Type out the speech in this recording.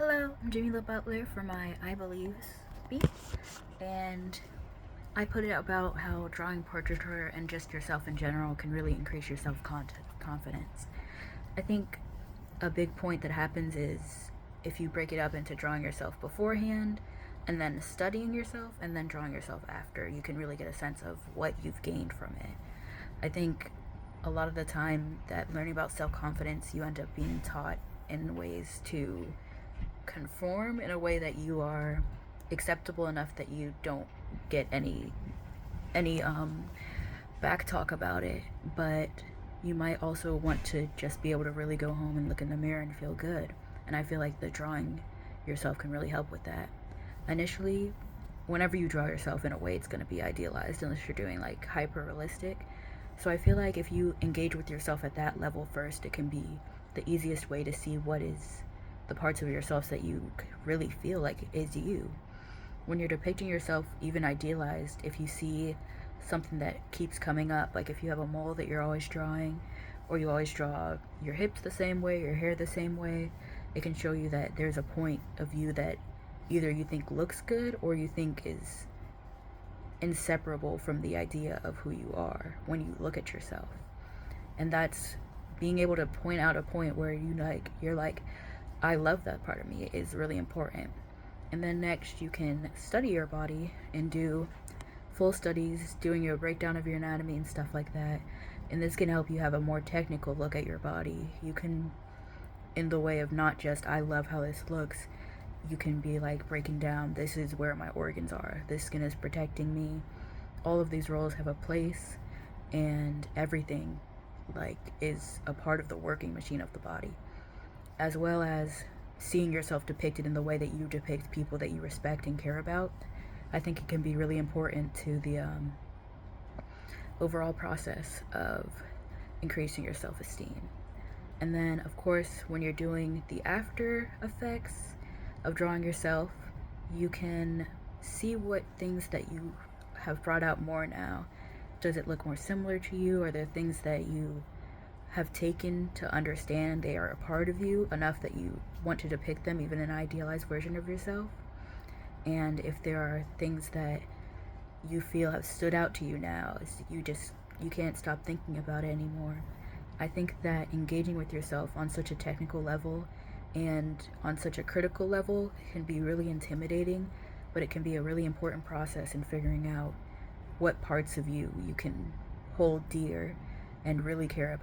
Hello, I'm Jamila Butler for my I Believe speech, and I put it about how drawing portraiture and just yourself in general can really increase your self-confidence. I think a big point that happens is if you break it up into drawing yourself beforehand and then studying yourself and then drawing yourself after, you can really get a sense of what you've gained from it. I think a lot of the time that learning about self-confidence, you end up being taught in ways to conform in a way that you are acceptable enough that you don't get any back talk about it, but you might also want to just be able to really go home and look in the mirror and feel good. And I feel like the drawing yourself can really help with that. Initially, whenever you draw yourself in a way, it's going to be idealized unless you're doing like hyper realistic. So I feel like if you engage with yourself at that level first, it can be the easiest way to see what is the parts of yourself that you really feel like is you. When you're depicting yourself, even idealized, if you see something that keeps coming up, like if you have a mole that you're always drawing, or you always draw your hips the same way, your hair the same way, it can show you that there's a point of you that either you think looks good or you think is inseparable from the idea of who you are when you look at yourself. And that's being able to point out a point where you're like, I love that part of me is really important. And then next you can study your body and do full studies, doing your breakdown of your anatomy and stuff like that. And this can help you have a more technical look at your body. You can, in the way of not just, I love how this looks, you can be like breaking down, this is where my organs are. This skin is protecting me. All of these roles have a place, and everything like is a part of the working machine of the body, as well as seeing yourself depicted in the way that you depict people that you respect and care about. I think it can be really important to the overall process of increasing your self-esteem. And then, of course, when you're doing the after effects of drawing yourself, you can see what things that you have brought out more now. Does it look more similar to you? Are there things that you have taken to understand they are a part of you enough that you want to depict them, even an idealized version of yourself? And if there are things that you feel have stood out to you now, you can't stop thinking about it anymore. I think that engaging with yourself on such a technical level and on such a critical level can be really intimidating, but it can be a really important process in figuring out what parts of you you can hold dear and really care about.